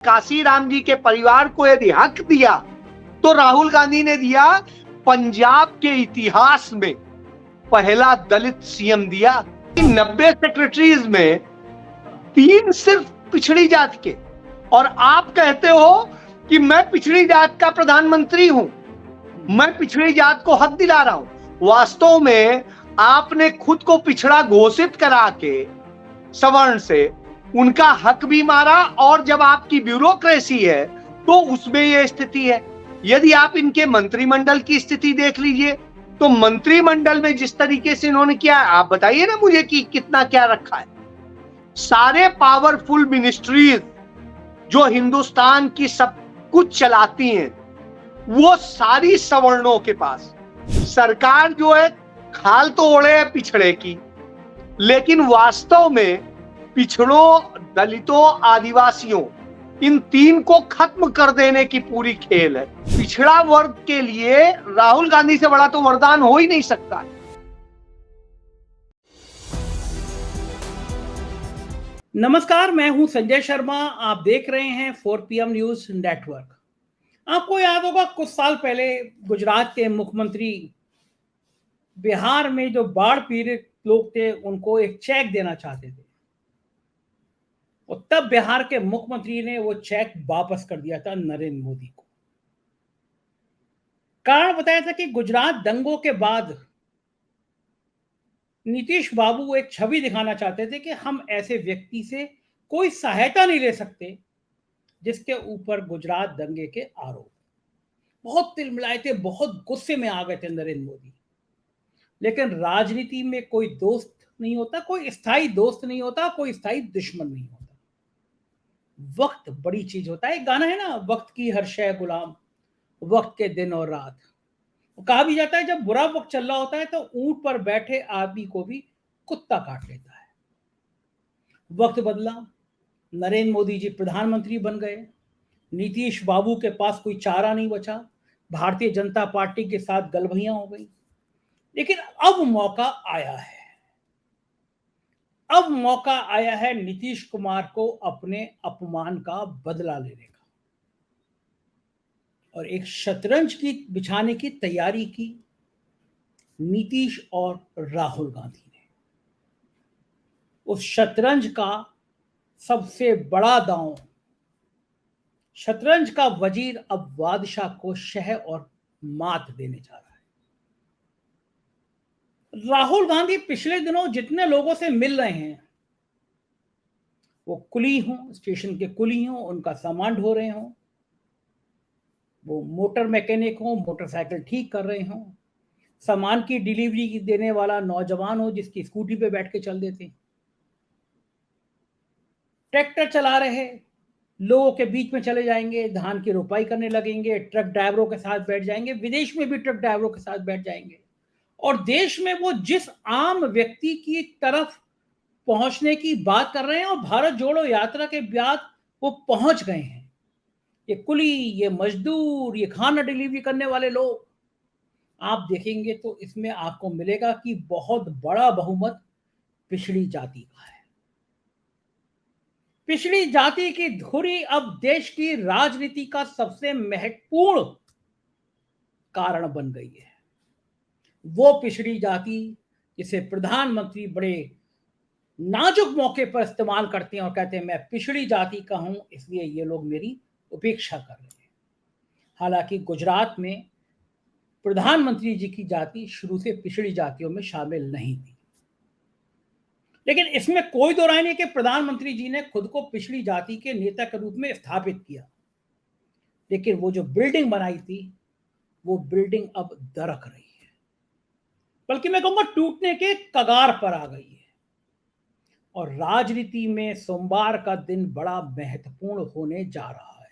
काशीराम जी के परिवार को यदि हक दिया तो राहुल गांधी ने दिया पंजाब के इतिहास में पहला दलित सीएम दिया। 90 सेक्रेटरीज में 3 सिर्फ पिछड़ी जात के, और आप कहते हो कि मैं पिछड़ी जात का प्रधानमंत्री हूं, मैं पिछड़ी जात को हक दिला रहा हूं। वास्तव में आपने खुद को पिछड़ा घोषित करा के सवर्ण से उनका हक भी मारा, और जब आपकी ब्यूरोक्रेसी है तो उसमें यह स्थिति है। यदि आप इनके मंत्रिमंडल की स्थिति देख लीजिए तो मंत्रिमंडल में जिस तरीके से इन्होंने किया, आप बताइए ना मुझे कि कितना क्या रखा है। सारे पावरफुल मिनिस्ट्रीज जो हिंदुस्तान की सब कुछ चलाती हैं वो सारी सवर्णों के पास। सरकार जो है खाल तो ओढ़े है पिछड़े की, लेकिन वास्तव में पिछड़ों, दलितों, आदिवासियों, इन 3 को खत्म कर देने की पूरी खेल है। पिछड़ा वर्ग के लिए राहुल गांधी से बड़ा तो वरदान हो ही नहीं सकता। नमस्कार, मैं हूं संजय शर्मा। आप देख रहे हैं 4 PM न्यूज नेटवर्क। आपको याद होगा कुछ साल पहले गुजरात के मुख्यमंत्री बिहार में जो बाढ़ पीड़ित लोग थे उनको एक चेक देना चाहते थे, और तब बिहार के मुख्यमंत्री ने वो चेक वापस कर दिया था नरेंद्र मोदी को। कारण बताया था कि गुजरात दंगों के बाद नीतीश बाबू एक छवि दिखाना चाहते थे कि हम ऐसे व्यक्ति से कोई सहायता नहीं ले सकते जिसके ऊपर गुजरात दंगे के आरोप। बहुत तिलमिलाए थे, बहुत गुस्से में आ गए थे नरेंद्र मोदी। लेकिन राजनीति में कोई दोस्त नहीं होता, कोई स्थायी दोस्त नहीं होता, कोई स्थायी दुश्मन नहीं होता। वक्त बड़ी चीज होता है। एक गाना है ना, वक्त की हर शय गुलाम, वक्त के दिन और रात। कहा भी जाता है जब बुरा वक्त चल रहा होता है तो ऊंट पर बैठे आदमी को भी कुत्ता काट लेता है। वक्त बदला, नरेंद्र मोदी जी प्रधानमंत्री बन गए, नीतीश बाबू के पास कोई चारा नहीं बचा, भारतीय जनता पार्टी के साथ गलभैया हो गई। लेकिन अब मौका आया है, अब मौका आया है नीतीश कुमार को अपने अपमान का बदला लेने का, और एक शतरंज की बिछाने की तैयारी की नीतीश और राहुल गांधी ने। उस शतरंज का सबसे बड़ा दांव, शतरंज का वजीर अब बादशाह को शह और मात देने जा रहा है। राहुल गांधी पिछले दिनों जितने लोगों से मिल रहे हैं, वो कुली हों, स्टेशन के कुली हों, उनका सामान ढो रहे हों, वो मोटर मैकेनिक हों, मोटरसाइकिल ठीक कर रहे हों, सामान की डिलीवरी देने वाला नौजवान हो जिसकी स्कूटी पे बैठ के चल देते, ट्रैक्टर चला रहे लोगों के बीच में चले जाएंगे, धान की रोपाई करने लगेंगे, ट्रक ड्राइवरों के साथ बैठ जाएंगे, विदेश में भी ट्रक ड्राइवरों के साथ बैठ जाएंगे, और देश में वो जिस आम व्यक्ति की तरफ पहुंचने की बात कर रहे हैं और भारत जोड़ो यात्रा के बाद वो पहुंच गए हैं, ये कुली, ये मजदूर, ये खाना डिलीवरी करने वाले लोग, आप देखेंगे तो इसमें आपको मिलेगा कि बहुत बड़ा बहुमत पिछड़ी जाति का है। पिछड़ी जाति की धुरी अब देश की राजनीति का सबसे महत्वपूर्ण कारण बन गई है। वो पिछड़ी जाति जिसे प्रधानमंत्री बड़े नाजुक मौके पर इस्तेमाल करते हैं और कहते हैं मैं पिछड़ी जाति का हूं इसलिए ये लोग मेरी उपेक्षा कर रहे हैं। हालांकि गुजरात में प्रधानमंत्री जी की जाति शुरू से पिछड़ी जातियों में शामिल नहीं थी, लेकिन इसमें कोई दो राय नहीं कि प्रधानमंत्री जी ने खुद को पिछड़ी जाति के नेता के रूप में स्थापित किया। लेकिन वो जो बिल्डिंग बनाई थी वो बिल्डिंग अब दरक रही है, बल्कि मैं कहूंगा टूटने के कगार पर आ गई है। और राजनीति में सोमवार का दिन बड़ा महत्वपूर्ण होने जा रहा है।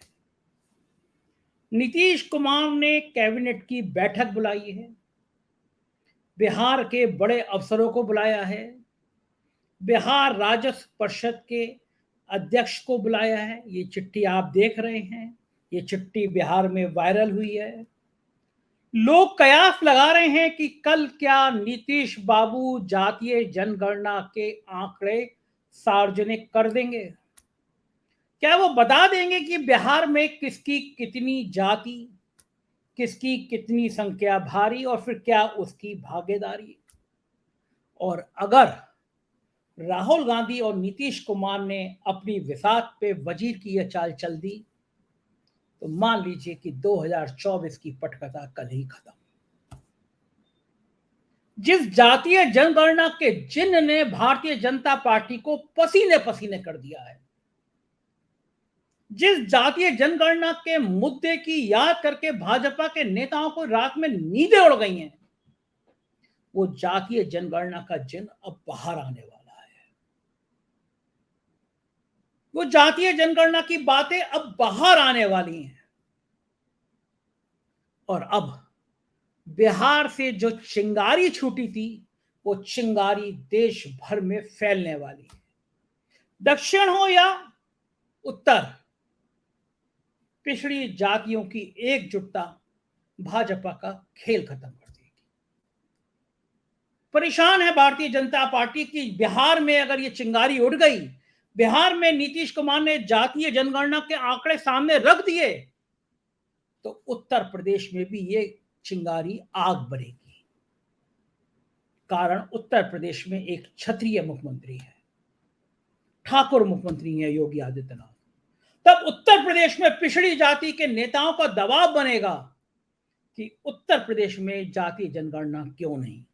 नीतीश कुमार ने कैबिनेट की बैठक बुलाई है, बिहार के बड़े अफसरों को बुलाया है, बिहार राजस्व परिषद के अध्यक्ष को बुलाया है। ये चिट्ठी आप देख रहे हैं, ये चिट्ठी बिहार में वायरल हुई है। लोग कयास लगा रहे हैं कि कल क्या नीतीश बाबू जातीय जनगणना के आंकड़े सार्वजनिक कर देंगे। क्या वो बता देंगे कि बिहार में किसकी कितनी जाति, किसकी कितनी संख्या भारी, और फिर क्या उसकी भागीदारी? और अगर राहुल गांधी और नीतीश कुमार ने अपनी विसात पे वजीर की यह चाल चल दी तो मान लीजिए कि 2024 की पटकथा कल ही खत्म। जिस जातीय जनगणना के जिन्न ने भारतीय जनता पार्टी को पसीने पसीने कर दिया है, जिस जातीय जनगणना के मुद्दे की याद करके भाजपा के नेताओं को रात में नींदें उड़ गई हैं, वो जातीय जनगणना का जिन्न अब बाहर आने वाला है। वो जातीय जनगणना की बातें अब बाहर आने वाली हैं। और अब बिहार से जो चिंगारी छूटी थी वो चिंगारी देश भर में फैलने वाली है। दक्षिण हो या उत्तर, पिछड़ी जातियों की एकजुटता भाजपा का खेल खत्म कर देगी। परेशान है भारतीय जनता पार्टी की बिहार में अगर ये चिंगारी उड़ गई, बिहार में नीतीश कुमार ने जातीय जनगणना के आंकड़े सामने रख दिए, तो उत्तर प्रदेश में भी ये चिंगारी आग बनेगी। कारण उत्तर प्रदेश में एक क्षत्रिय मुख्यमंत्री है, ठाकुर मुख्यमंत्री है योगी आदित्यनाथ। तब उत्तर प्रदेश में पिछड़ी जाति के नेताओं का दबाव बनेगा कि उत्तर प्रदेश में जातीय जनगणना क्यों नहीं,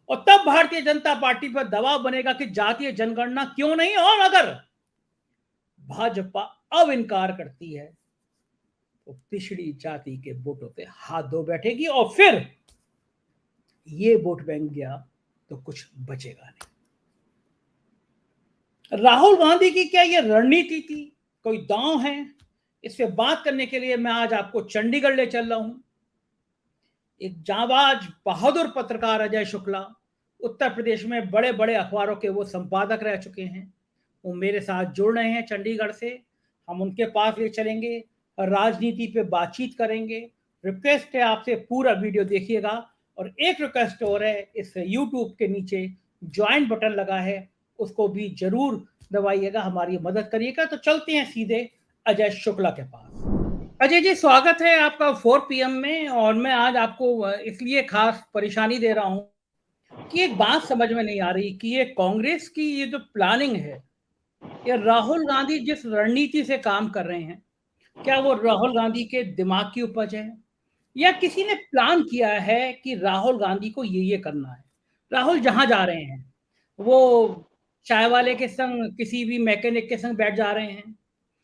और तब भारतीय जनता पार्टी पर दबाव बनेगा कि जातीय जनगणना क्यों नहीं। और अगर भाजपा अब इनकार करती है तो पिछड़ी जाति के वोटों पे हाथ धो बैठेगी, और फिर ये वोट बैंक गया तो कुछ बचेगा नहीं। राहुल गांधी की क्या ये रणनीति थी, कोई दांव है? इस पे बात करने के लिए मैं आज आपको चंडीगढ़ ले चल रहा हूं। एक जांबाज बहादुर पत्रकार अजय शुक्ला, उत्तर प्रदेश में बड़े बड़े अखबारों के वो संपादक रह चुके हैं, वो मेरे साथ जुड़ रहे हैं चंडीगढ़ से। हम उनके पास ले चलेंगे और राजनीति पे बातचीत करेंगे। रिक्वेस्ट है आपसे पूरा वीडियो देखिएगा, और एक रिक्वेस्ट और है, इस यूट्यूब के नीचे ज्वाइन बटन लगा है उसको भी जरूर दबाइएगा, हमारी मदद करिएगा। तो चलते हैं सीधे अजय शुक्ला के पास। अजय जी, स्वागत है आपका 4 PM में। और मैं आज आपको इसलिए खास परेशानी दे रहा हूं कि एक बात समझ में नहीं आ रही कि ये कांग्रेस की ये जो प्लानिंग है, ये राहुल गांधी जिस रणनीति से काम कर रहे हैं, क्या वो राहुल गांधी के दिमाग की उपज है, या किसी ने प्लान किया है कि राहुल गांधी को ये करना है? राहुल जहां जा रहे हैं, वो चाय वाले के संग किसी भी मैकेनिक के संग बैठ जा रहे हैं,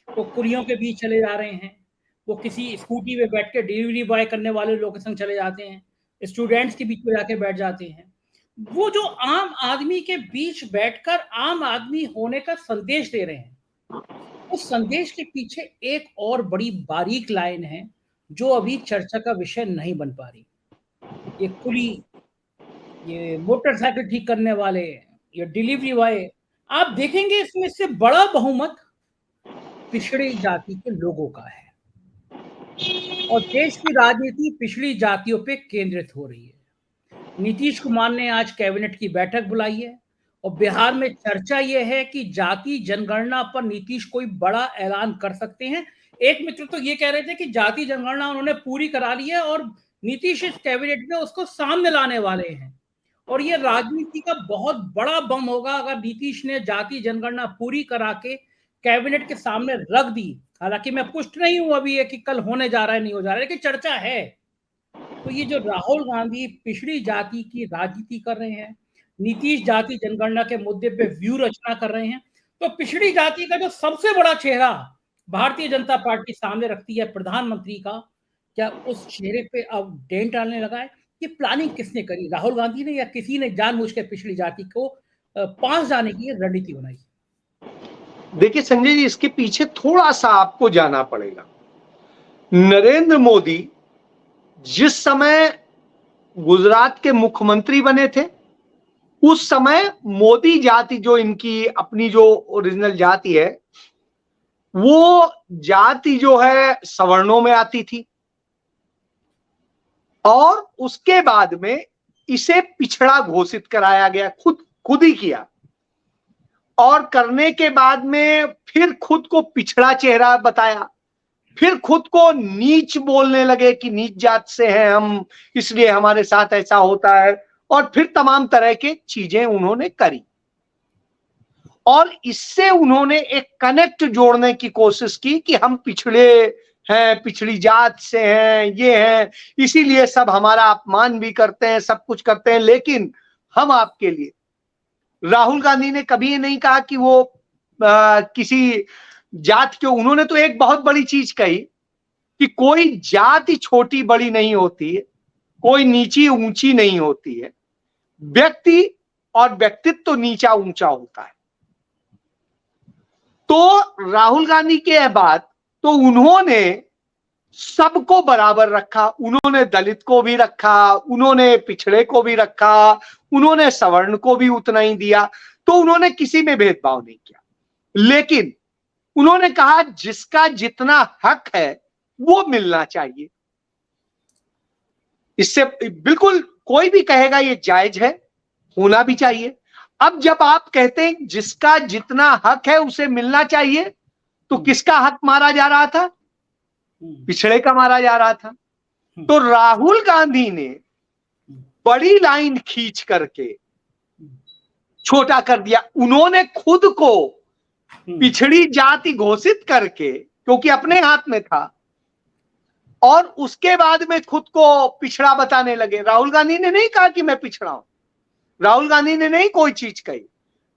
वो कुरियों के बीच चले जा रहे हैं, वो किसी स्कूटी में बैठ के डिलीवरी बॉय करने वाले लोगों के संग चले जाते हैं, स्टूडेंट्स के बीच में जाके बैठ जाते हैं। वो जो आम आदमी के बीच बैठकर आम आदमी होने का संदेश दे रहे हैं, उस संदेश के पीछे एक और बड़ी बारीक लाइन है जो अभी चर्चा का विषय नहीं बन पा रही। ये कुली, ये मोटरसाइकिल ठीक करने वाले, ये डिलीवरी बॉय, आप देखेंगे इसमें से बड़ा बहुमत पिछड़ी जाति के लोगों का है, और देश की राजनीति पिछड़ी जातियों पे केंद्रित हो रही है। नीतीश कुमार ने आज कैबिनेट की बैठक बुलाई है, और बिहार में चर्चा यह है कि जाति जनगणना पर नीतीश कोई बड़ा ऐलान कर सकते हैं। एक मित्र तो ये कह रहे थे कि जाति जनगणना उन्होंने पूरी करा ली है और नीतीश इस कैबिनेट में उसको सामने लाने वाले हैं, और ये राजनीति का बहुत बड़ा बम होगा अगर नीतीश ने जाति जनगणना पूरी करा के कैबिनेट के सामने रख दी। हालांकि मैं पुष्ट नहीं हूं अभी कि कल होने जा रहा है नहीं हो जा रहा है, लेकिन चर्चा है। तो ये जो राहुल गांधी पिछड़ी जाति की राजनीति कर रहे हैं, नीतीश जाति जनगणना के मुद्दे पे व्यू रचना कर रहे हैं, तो पिछड़ी जाति का जो सबसे बड़ा चेहरा भारतीय जनता पार्टी सामने रखती है, प्रधानमंत्री का, क्या उस चेहरे पे अब डेंट डालने लगा है? ये प्लानिंग किसने करी, राहुल गांधी ने या किसी ने जानबूझ के पिछड़ी जाति को पास जाने की रणनीति बनाई? देखिए संजय जी, इसके पीछे थोड़ा सा आपको जाना पड़ेगा। नरेंद्र मोदी जिस समय गुजरात के मुख्यमंत्री बने थे, उस समय मोदी जाति जो इनकी अपनी जो ओरिजिनल जाति है, वो जाति जो है सवर्णों में आती थी, और उसके बाद में इसे पिछड़ा घोषित कराया गया, खुद ही किया। और करने के बाद में फिर खुद को पिछड़ा चेहरा बताया, फिर खुद को नीच बोलने लगे कि नीच जात से हैं हम, इसलिए हमारे साथ ऐसा होता है, और फिर तमाम तरह के चीजें उन्होंने करी। और इससे उन्होंने एक कनेक्ट जोड़ने की कोशिश की कि हम पिछड़े हैं, पिछड़ी जात से हैं, ये हैं, इसीलिए सब हमारा अपमान भी करते हैं, सब कुछ करते हैं, लेकिन हम आपके लिए। राहुल गांधी ने कभी ये नहीं कहा कि वो किसी जात के, उन्होंने तो एक बहुत बड़ी चीज कही कि कोई जात ही छोटी बड़ी नहीं होती है, कोई नीची ऊंची नहीं होती है, व्यक्ति और व्यक्तित्व तो नीचा ऊंचा होता है। तो राहुल गांधी के बाद तो उन्होंने सबको बराबर रखा, उन्होंने दलित को भी रखा, उन्होंने पिछड़े को भी रखा, उन्होंने सवर्ण को भी उतना ही दिया, तो उन्होंने किसी में भेदभाव नहीं किया। लेकिन उन्होंने कहा जिसका जितना हक है वो मिलना चाहिए। इससे बिल्कुल कोई भी कहेगा ये जायज है, होना भी चाहिए। अब जब आप कहते हैं जिसका जितना हक है उसे मिलना चाहिए, तो किसका हक मारा जा रहा था? पिछड़े का मारा जा रहा था। तो राहुल गांधी ने बड़ी लाइन खींच करके छोटा कर दिया। उन्होंने खुद को पिछड़ी जाति घोषित करके, क्योंकि अपने हाथ में था, और उसके बाद में खुद को पिछड़ा बताने लगे। राहुल गांधी ने नहीं कहा कि मैं पिछड़ा हूं, राहुल गांधी ने नहीं कोई चीज कही।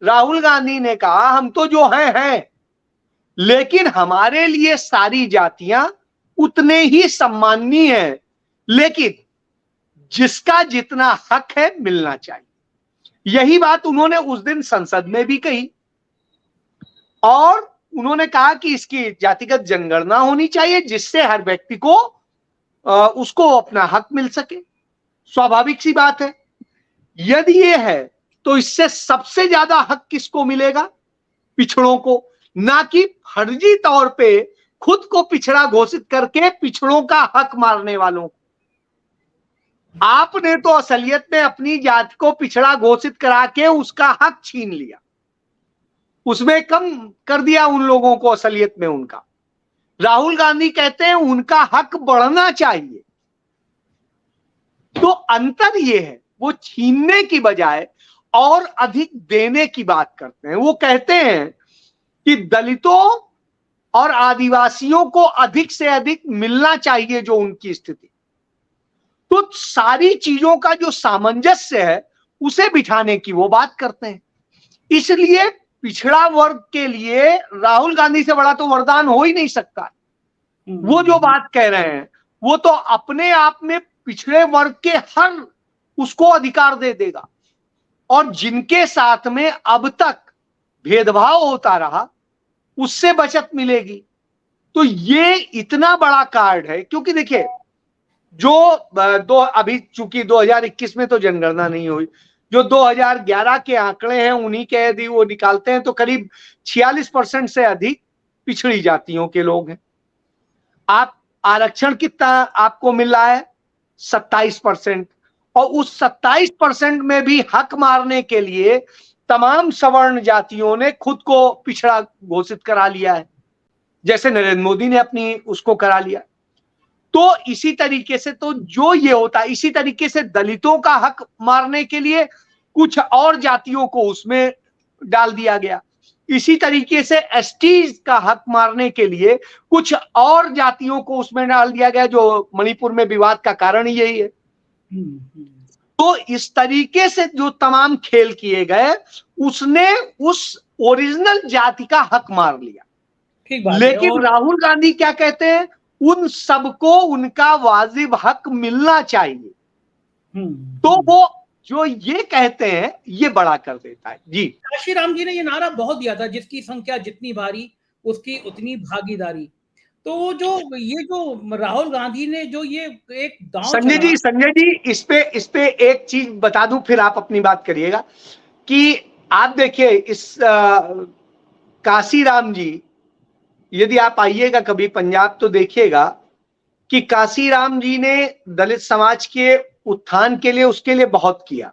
राहुल गांधी ने कहा हम तो जो हैं, लेकिन हमारे लिए सारी जातियां उतने ही सम्माननीय हैं, लेकिन जिसका जितना हक है मिलना चाहिए। यही बात उन्होंने उस दिन संसद में भी कही, और उन्होंने कहा कि इसकी जातिगत जनगणना होनी चाहिए जिससे हर व्यक्ति को उसको अपना हक मिल सके। स्वाभाविक सी बात है। यदि ये है तो इससे सबसे ज्यादा हक किसको मिलेगा? पिछड़ों को, ना कि फर्जी तौर पे खुद को पिछड़ा घोषित करके पिछड़ों का हक मारने वालों को। आपने तो असलियत में अपनी जाति को पिछड़ा घोषित करा के उसका हक छीन लिया, उसमें कम कर दिया उन लोगों को असलियत में उनका। राहुल गांधी कहते हैं उनका हक बढ़ना चाहिए। तो अंतर यह है, वो छीनने की बजाय और अधिक देने की बात करते हैं। वो कहते हैं कि दलितों और आदिवासियों को अधिक से अधिक मिलना चाहिए जो उनकी स्थिति। तो सारी चीजों का जो सामंजस्य है उसे बिठाने की वो बात करते हैं। इसलिए पिछड़ा वर्ग के लिए राहुल गांधी से बड़ा तो वरदान हो ही नहीं सकता। वो जो बात कह रहे हैं वो तो अपने आप में पिछड़े वर्ग के हर उसको अधिकार दे देगा, और जिनके साथ में अब तक भेदभाव होता रहा उससे बचत मिलेगी। तो ये इतना बड़ा कार्ड है, क्योंकि देखिए जो अभी चूंकि 2021 में तो जनगणना नहीं हुई, जो 2011 के आंकड़े हैं उन्हीं के यदि वो निकालते हैं तो करीब 46% से अधिक पिछड़ी जातियों के लोग हैं। आप आरक्षण कितना आपको मिल रहा है? 27%। और उस 27% में भी हक मारने के लिए तमाम सवर्ण जातियों ने खुद को पिछड़ा घोषित करा लिया है, जैसे नरेंद्र मोदी ने अपनी उसको करा लिया। तो इसी तरीके से तो जो ये होता है, इसी तरीके से दलितों का हक मारने के लिए कुछ और जातियों को उसमें डाल दिया गया, इसी तरीके से एसटी का हक मारने के लिए कुछ और जातियों को उसमें डाल दिया गया, जो मणिपुर में विवाद का कारण यही है। तो इस तरीके से जो तमाम खेल किए गए, उसने उस ओरिजिनल जाति का हक मार लिया। ठीक बात है। लेकिन राहुल गांधी क्या कहते हैं? उन सबको उनका वाजिब हक मिलना चाहिए। तो वो जो ये कहते हैं ये बड़ा कर देता है। जी, काशीराम जी ने ये नारा बहुत दिया था, जिसकी संख्या जितनी भारी उसकी उतनी भागीदारी। तो जो राहुल गांधी ने जो ये एक दांव संजय जी इस पे एक चीज बता दूं, फिर आप अपनी बात करिएगा। कि आप देखिए इस काशीराम जी, यदि आप आइएगा कभी पंजाब तो देखिएगा कि काशीराम जी ने दलित समाज के उत्थान के लिए उसके लिए बहुत किया।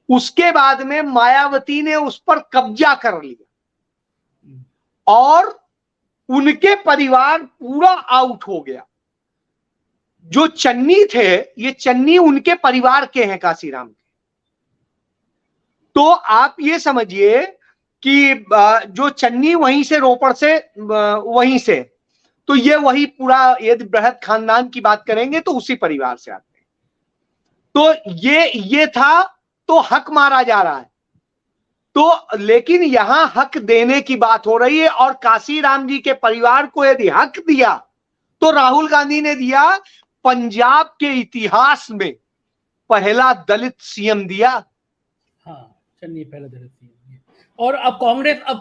उसके बाद में मायावती ने उस पर कब्जा कर लिया और उनके परिवार पूरा आउट हो गया। जो चन्नी थे, ये चन्नी उनके परिवार के हैं, काशीराम के। तो आप ये समझिए कि जो चन्नी वहीं से, रोपड़ से, वहीं से, तो ये वही पूरा, यदि बृहद खानदान की बात करेंगे तो उसी परिवार से आते हैं। तो ये था, तो हक मारा जा रहा है। तो लेकिन यहां हक देने की बात हो रही है, और काशीराम जी के परिवार को यदि हक दिया तो राहुल गांधी ने दिया, पंजाब के इतिहास में पहला दलित सीएम दिया। हाँ, चन्नी पहला दलित सीएम। और अब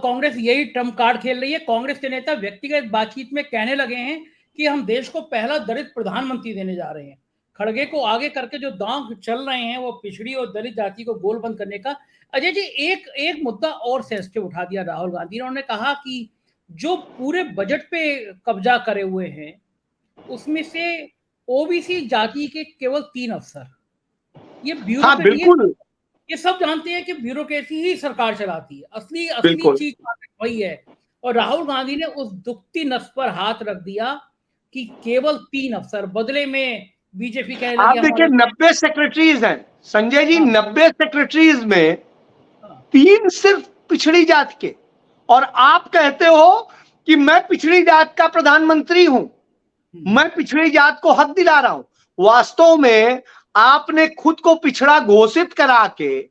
कांग्रेस यही ट्रम्प कार्ड खेल रही है। कांग्रेस के नेता व्यक्तिगत बातचीत में कहने लगे हैं कि हम देश को पहला दलित प्रधानमंत्री देने जा रहे हैं। खड़गे को आगे करके जो दांव चल रहे हैं वो पिछड़ी और दलित जाति को गोलबंद करने का। अजय जी, एक मुद्दा और सेंसिटिव उठा दिया राहुल गांधी ने। उन्होंने कहा कि जो पूरे बजट पे कब्जा करे हुए हैं उसमें से ओबीसी जाति के केवल 3 अफसर। ये हाँ, बिल्कुल। ये सब जानते हैं कि ब्यूरोक्रेसी ही सरकार चलाती है, असली चीज वही है। और राहुल गांधी ने उस दुखती नस पर हाथ रख दिया कि केवल 3 अफसर, बदले में बीजेपी कहने लगी। आप देखिए 90 सेक्रेटरीज हैं संजय जी। हाँ। 90 सेक्रेटरीज में 3 सिर्फ पिछड़ी जात के, और आप कहते हो कि मैं पिछड़ी जात का प्रधानमंत्री हूं, मैं पिछड़ी जात को हक दिला रहा हूं। वास्तव में आपने खुद को पिछड़ा घोषित करा के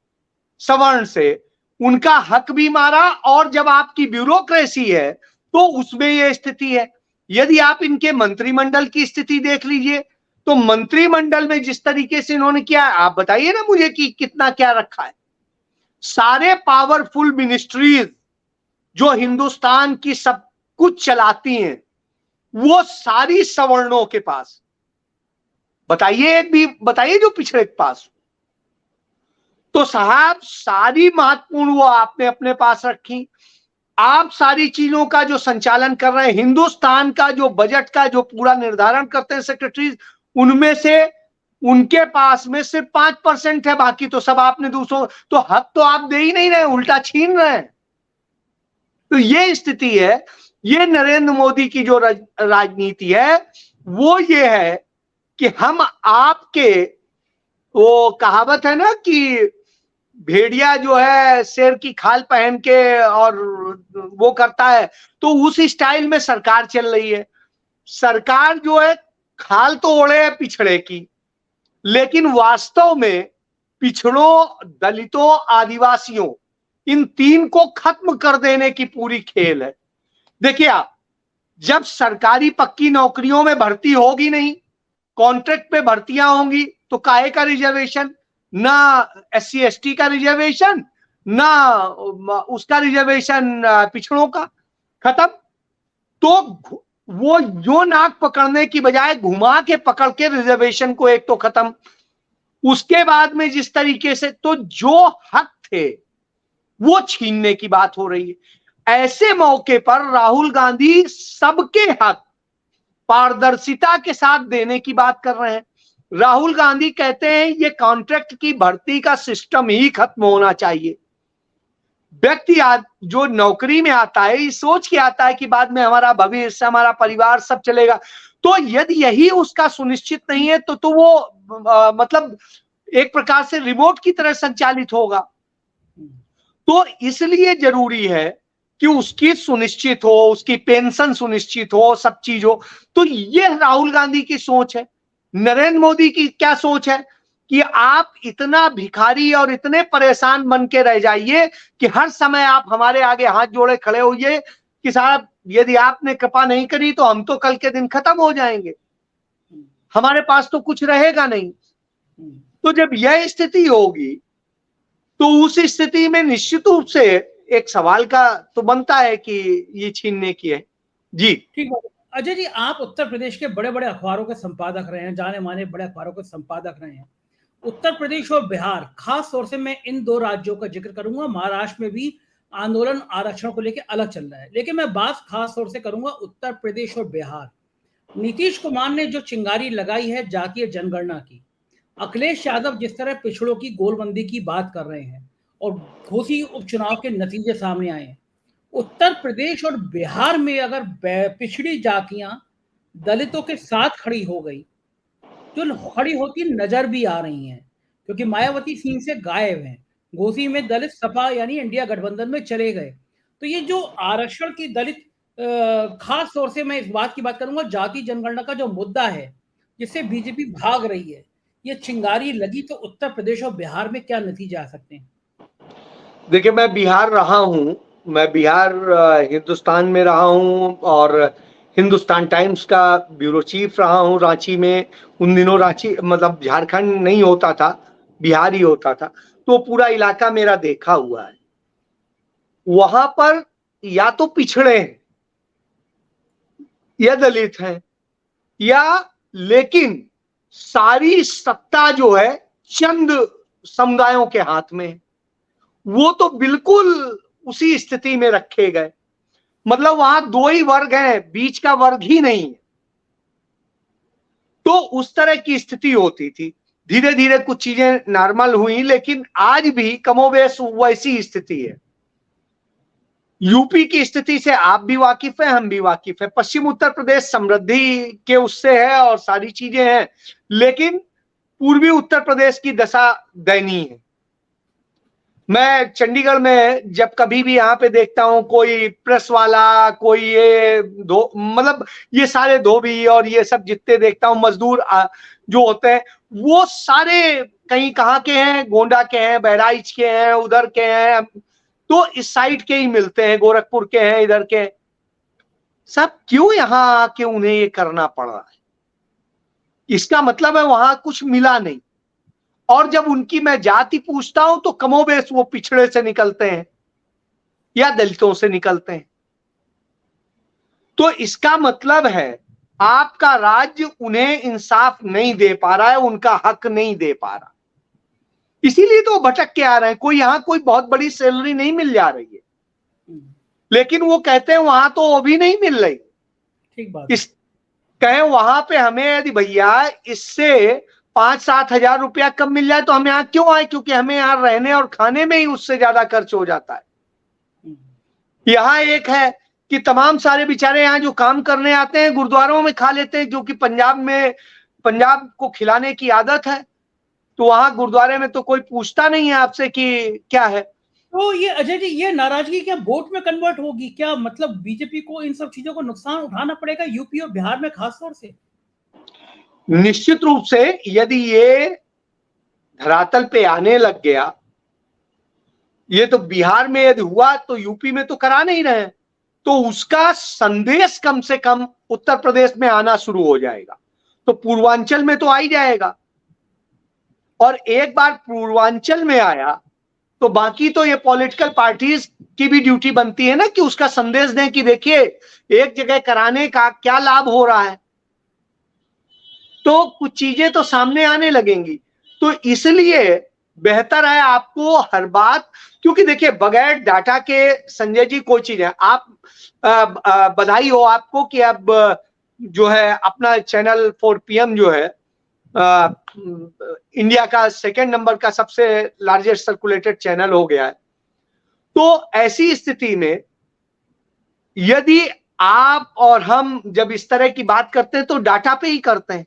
सवर्ण से उनका हक भी मारा, और जब आपकी ब्यूरोक्रेसी है तो उसमें यह स्थिति है। यदि आप इनके मंत्रिमंडल की स्थिति देख लीजिए तो मंत्रिमंडल में जिस तरीके से इन्होंने किया, आप बताइए ना मुझे कि कितना क्या रखा है। सारे पावरफुल मिनिस्ट्रीज जो हिंदुस्तान की सब कुछ चलाती हैं वो सारी सवर्णों के पास। बताइए, एक भी बताइए जो पिछड़े के पास। तो साहब सारी महत्वपूर्ण वो आपने अपने पास रखी। आप सारी चीजों का जो संचालन कर रहे हैं, हिंदुस्तान का जो बजट का जो पूरा निर्धारण करते हैं सेक्रेटरीज, उनमें से उनके पास में सिर्फ 5% है, बाकी तो सब आपने दूसरों। तो हक तो आप दे ही नहीं रहे, उल्टा छीन रहे हैं। तो ये स्थिति है। ये नरेंद्र मोदी की जो राजनीति है वो ये है कि हम आपके, वो कहावत है ना कि भेड़िया जो है शेर की खाल पहन के और वो करता है, तो उस स्टाइल में सरकार चल रही है। सरकार जो है खाल तो ओढ़े है पिछड़े की, लेकिन वास्तव में पिछड़ों, दलितों, आदिवासियों, इन 3 को खत्म कर देने की पूरी खेल है। देखिए आप, जब सरकारी पक्की नौकरियों में भर्ती होगी नहीं, कॉन्ट्रैक्ट पे भर्तियां होंगी, तो काहे का रिजर्वेशन, ना SC ST का रिजर्वेशन, ना उसका रिजर्वेशन पिछड़ों का, खत्म। तो वो जो नाक पकड़ने की बजाय घुमा के पकड़ के रिजर्वेशन को एक तो खत्म, उसके बाद में जिस तरीके से तो जो हक थे वो छीनने की बात हो रही है। ऐसे मौके पर राहुल गांधी सबके हक पारदर्शिता के साथ देने की बात कर रहे हैं। राहुल गांधी कहते हैं ये कॉन्ट्रैक्ट की भर्ती का सिस्टम ही खत्म होना चाहिए। व्यक्ति जो नौकरी में आता है ये सोच के आता है कि बाद में हमारा भविष्य, हमारा परिवार सब चलेगा। तो यदि यही उसका सुनिश्चित नहीं है तो वो मतलब एक प्रकार से रिमोट की तरह संचालित होगा। तो इसलिए जरूरी है कि उसकी सुनिश्चित हो, उसकी पेंशन सुनिश्चित हो, सब चीज हो। तो ये राहुल गांधी की सोच है। नरेंद्र मोदी की क्या सोच है कि आप इतना भिखारी और इतने परेशान बन के रह जाइए कि हर समय आप हमारे आगे हाथ जोड़े खड़े होइए कि साहब यदि आपने कृपा नहीं करी तो हम तो कल के दिन खत्म हो जाएंगे, हमारे पास तो कुछ रहेगा नहीं। तो जब यह स्थिति होगी तो उस स्थिति में निश्चित रूप से एक सवाल का तो बनता है कि ये छीनने की है। जी ठीक है अजय जी, आप उत्तर प्रदेश के बड़े बड़े अखबारों के संपादक रहे हैं, जाने माने बड़े अखबारों के संपादक रहे हैं। उत्तर प्रदेश और बिहार, खास तौर से मैं इन 2 राज्यों का जिक्र करूंगा। महाराष्ट्र में भी आंदोलन आरक्षण को लेकर अलग चल रहा है, लेकिन मैं बात खास तौर से करूंगा उत्तर प्रदेश और बिहार। नीतीश कुमार ने जो चिंगारी लगाई है जातीय जनगणना की, अखिलेश यादव जिस तरह पिछड़ों की गोलबंदी की बात कर रहे हैं और घोसी उपचुनाव के नतीजे सामने आए हैं, उत्तर प्रदेश और बिहार में अगर पिछड़ी जातियां दलितों के साथ खड़ी हो गई, जो खड़ी होती नजर भी आ रही हैं, क्योंकि मायावती सीन से गायब हैं, घोसी में दलित सपा यानी इंडिया गठबंधन में चले गए। तो ये जो आरक्षण की दलित खास तौर से मैं इस बात की बात करूंगा, जाति जनगणना का जो मुद्दा है जिससे बीजेपी भाग रही है, ये चिंगारी लगी तो उत्तर प्रदेश और बिहार में क्या नतीजे आ सकते हैं? देखिए, मैं बिहार रहा हूं, मैं बिहार हिंदुस्तान में रहा हूं और हिंदुस्तान टाइम्स का ब्यूरो चीफ रहा हूं रांची में। उन दिनों रांची मतलब झारखंड नहीं होता था, बिहार ही होता था, तो पूरा इलाका मेरा देखा हुआ है। वहां पर या तो पिछड़े हैं या दलित हैं, या लेकिन सारी सत्ता जो है चंद समुदायों के हाथ में है। वो तो बिल्कुल उसी स्थिति में रखे गए, मतलब वहां दो ही वर्ग हैं, बीच का वर्ग ही नहीं है। तो उस तरह की स्थिति होती थी। धीरे धीरे कुछ चीजें नॉर्मल हुई, लेकिन आज भी कमोबेश वैसी स्थिति है। यूपी की स्थिति से आप भी वाकिफ है, हम भी वाकिफ है। पश्चिम उत्तर प्रदेश समृद्धि के उससे है और सारी चीजें हैं, लेकिन पूर्वी उत्तर प्रदेश की दशा दयनीय है। मैं चंडीगढ़ में जब कभी भी यहाँ पे देखता हूँ कोई प्रेस वाला, कोई ये मतलब ये सारे धोबी और ये सब जितने देखता हूँ मजदूर जो होते हैं, वो सारे कहीं कहाँ के हैं, गोंडा के हैं, बहराइच के हैं, उधर के हैं, तो इस साइड के ही मिलते हैं, गोरखपुर के हैं, इधर के। सब क्यों यहाँ आके उन्हें ये करना पड़ रहा है? इसका मतलब है वहां कुछ मिला नहीं। और जब उनकी मैं जाति पूछता हूं तो कमोबेश वो पिछड़े से निकलते हैं या दलितों से निकलते हैं। तो इसका मतलब है आपका राज्य उन्हें इंसाफ नहीं दे पा रहा है, उनका हक नहीं दे पा रहा, इसीलिए तो भटक के आ रहे हैं। कोई यहां कोई बहुत बड़ी सैलरी नहीं मिल जा रही है, लेकिन वो कहते हैं वहां तो वो भी नहीं मिल रही। ठीक बात। इस कहें वहां पे हमें यदि भैया इससे 5-7 हजार रुपया कम मिल जाए तो हम यहाँ क्यों आए? क्योंकि हमें यहाँ रहने और खाने में ही उससे ज्यादा खर्च हो जाता है। यहाँ एक है कि तमाम सारे बेचारे यहाँ जो काम करने आते हैं गुरुद्वारों में खा लेते हैं, जो कि पंजाब को खिलाने की आदत है। तो वहां गुरुद्वारे में तो कोई पूछता नहीं है आपसे कि क्या है। तो ये अजय जी, ये नाराजगी क्या वोट में कन्वर्ट होगी क्या? मतलब बीजेपी को इन सब चीजों को नुकसान उठाना पड़ेगा यूपी और बिहार में खासतौर से? निश्चित रूप से यदि ये धरातल पे आने लग गया, ये तो बिहार में यदि हुआ तो यूपी में तो करा नहीं रहे, तो उसका संदेश कम से कम उत्तर प्रदेश में आना शुरू हो जाएगा, तो पूर्वांचल में तो आ ही जाएगा। और एक बार पूर्वांचल में आया तो बाकी तो ये पॉलिटिकल पार्टीज की भी ड्यूटी बनती है ना कि उसका संदेश दें कि देखिए एक जगह कराने का क्या लाभ हो रहा है, तो कुछ चीजें तो सामने आने लगेंगी। तो इसलिए बेहतर है आपको हर बात, क्योंकि देखिए बगैर डाटा के संजय जी कोई चीज है। आप बधाई हो आपको कि अब जो है अपना चैनल 4PM जो है इंडिया का 2nd नंबर का सबसे लार्जेस्ट सर्कुलेटेड चैनल हो गया है। तो ऐसी स्थिति में यदि आप और हम जब इस तरह की बात करते हैं तो डाटा पे ही करते हैं।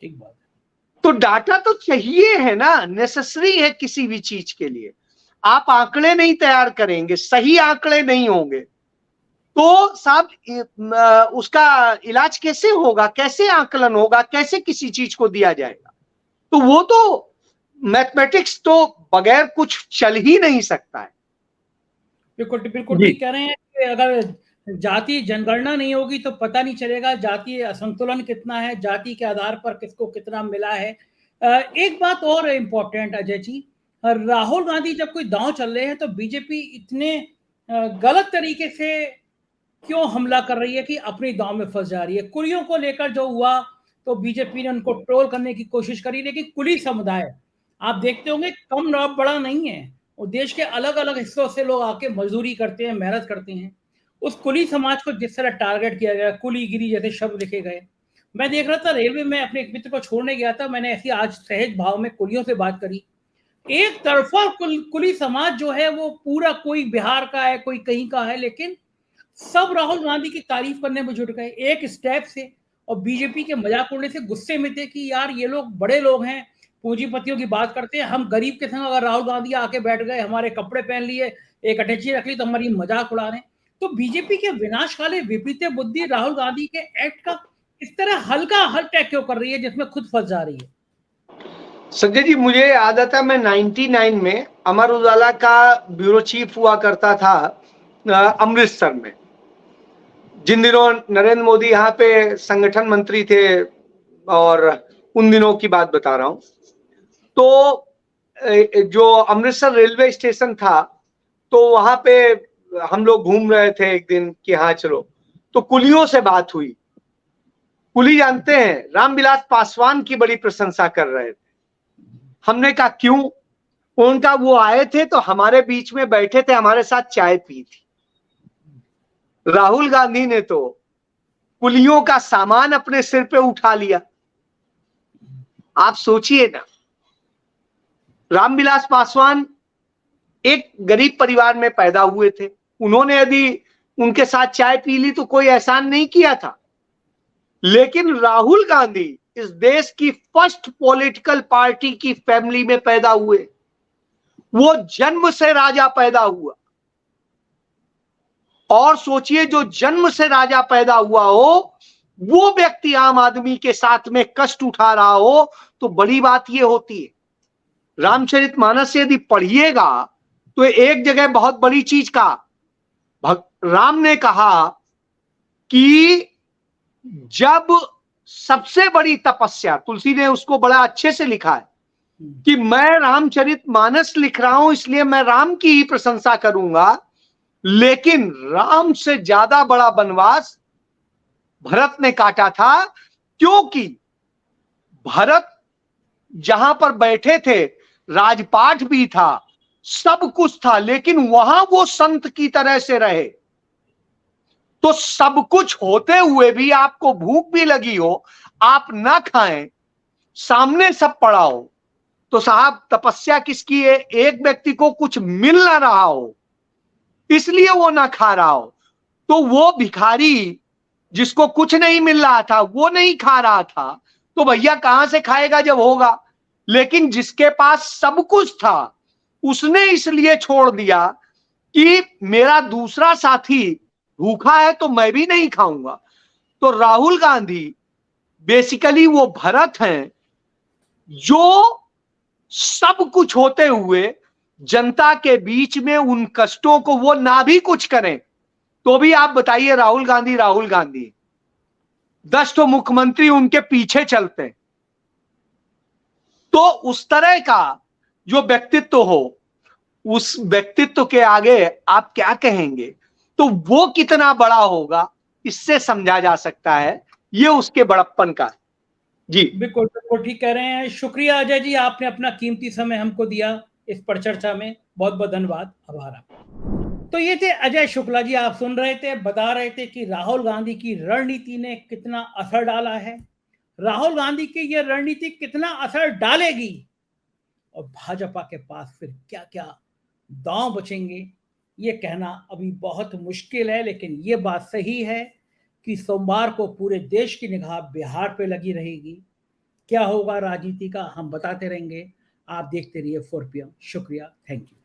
ठीक बात। तो डाटा तो चाहिए है ना, नेसेसरी है किसी भी चीज के लिए। आप आंकड़े नहीं तैयार करेंगे, सही आंकड़े नहीं होंगे, तो साहब उसका इलाज कैसे होगा, कैसे आकलन होगा, कैसे किसी चीज को दिया जाएगा? तो वो तो मैथमेटिक्स तो बगैर कुछ चल ही नहीं सकता है। बिल्कुल बिल्कुल ठीक कह रहे हैं कि अगर जाति जनगणना नहीं होगी तो पता नहीं चलेगा जाति असंतुलन कितना है, जाति के आधार पर किसको कितना मिला है। एक बात और इम्पोर्टेंट अजय जी, राहुल गांधी जब कोई दांव चल रहे हैं तो बीजेपी इतने गलत तरीके से क्यों हमला कर रही है कि अपनी दांव में फंस जा रही है? कुलियों को लेकर जो हुआ तो बीजेपी ने उनको ट्रोल करने की कोशिश करी, लेकिन कुली समुदाय आप देखते होंगे कम बड़ा नहीं है, और देश के अलग अलग हिस्सों से लोग आके मजदूरी करते हैं, मेहनत करते हैं। उस कुली समाज को जिस तरह टारगेट किया गया, कुलीगिरी जैसे शब्द लिखे गए, मैं देख रहा था रेलवे में अपने एक मित्र को छोड़ने गया था, मैंने ऐसी आज सहज भाव में कुलियों से बात करी। एक तरफा कुली समाज जो है वो पूरा, कोई बिहार का है, कोई कहीं का है, लेकिन सब राहुल गांधी की तारीफ करने में जुट गए एक स्टेप से, और बीजेपी के मजाक उड़ने से गुस्से में थे कि यार ये लोग बड़े लोग हैं, पूंजीपतियों की बात करते हैं, हम गरीब के संग अगर राहुल गांधी आके बैठ गए, हमारे कपड़े पहन लिए, एक अटैची रख ली तो हमारी मजाक उड़ा रहे हैं। तो बीजेपी के विनाशकाले विपरीत बुद्धि राहुल गांधी के एक्ट का इस तरह हल्का हल टैग क्यों कर रही है, जिसमें खुद फंस जा रही है? संजय जी, मुझे याद आता है मैं 99 में अमर उजाला का ब्यूरो चीफ हुआ करता था अमृतसर में, जिन दिनों नरेंद्र मोदी यहाँ पे संगठन मंत्री थे, और उन दिनों की बात बता रहा हूं। तो जो अमृतसर रेलवे स्टेशन था, तो वहां पे हम लोग घूम रहे थे एक दिन कि हाँ चलो, तो कुलियों से बात हुई। कुली जानते हैं रामविलास पासवान की बड़ी प्रशंसा कर रहे थे। हमने कहा क्यों? उनका वो आए थे तो हमारे बीच में बैठे थे, हमारे साथ चाय पी थी। राहुल गांधी ने तो कुलियों का सामान अपने सिर पे उठा लिया। आप सोचिए ना, रामविलास पासवान एक गरीब परिवार में पैदा हुए थे, उन्होंने यदि उनके साथ चाय पी ली तो कोई एहसान नहीं किया था। लेकिन राहुल गांधी इस देश की फर्स्ट पॉलिटिकल पार्टी की फैमिली में पैदा हुए, वो जन्म से राजा पैदा हुआ। और सोचिए, जो जन्म से राजा पैदा हुआ हो वो व्यक्ति आम आदमी के साथ में कष्ट उठा रहा हो, तो बड़ी बात ये होती है। रामचरितमानस यदि पढ़िएगा तो एक जगह बहुत बड़ी चीज कहा, राम ने कहा कि जब सबसे बड़ी तपस्या, तुलसी ने उसको बड़ा अच्छे से लिखा है कि मैं रामचरितमानस लिख रहा हूं इसलिए मैं राम की ही प्रशंसा करूंगा, लेकिन राम से ज्यादा बड़ा वनवास भरत ने काटा था, क्योंकि भरत जहां पर बैठे थे राजपाट भी था, सब कुछ था, लेकिन वहां वो संत की तरह से रहे। तो सब कुछ होते हुए भी आपको भूख भी लगी हो, आप ना खाएं, सामने सब पड़ा हो, तो साहब तपस्या किसकी है? एक व्यक्ति को कुछ मिल ना रहा हो इसलिए वो ना खा रहा हो, तो वो भिखारी जिसको कुछ नहीं मिल रहा था वो नहीं खा रहा था, तो भैया कहां से खाएगा जब होगा? लेकिन जिसके पास सब कुछ था उसने इसलिए छोड़ दिया कि मेरा दूसरा साथी भूखा है तो मैं भी नहीं खाऊंगा। तो राहुल गांधी बेसिकली वो भरत हैं जो सब कुछ होते हुए जनता के बीच में उन कष्टों को वो ना भी कुछ करें तो भी, आप बताइए, राहुल गांधी राहुल गांधी 10 तो मुख्यमंत्री उनके पीछे चलते हैं। तो उस तरह का जो व्यक्तित्व हो, उस व्यक्तित्व के आगे आप क्या कहेंगे? तो वो कितना बड़ा होगा इससे समझा जा सकता है ये उसके बड़प्पन का। जी बिल्कुल बिल्कुल ठीक कह रहे हैं। शुक्रिया अजय जी, आपने अपना कीमती समय हमको दिया इस पर चर्चा में, बहुत बहुत धन्यवाद, आभार आपका। तो ये थे अजय शुक्ला जी, आप सुन रहे थे, बता रहे थे कि राहुल गांधी की रणनीति ने कितना असर डाला है, राहुल गांधी की यह रणनीति कितना असर डालेगी, और भाजपा के पास फिर क्या क्या दांव बचेंगे ये कहना अभी बहुत मुश्किल है। लेकिन ये बात सही है कि सोमवार को पूरे देश की निगाह बिहार पे लगी रहेगी। क्या होगा राजनीति का हम बताते रहेंगे। आप देखते रहिए 4 PM। शुक्रिया, थैंक यू।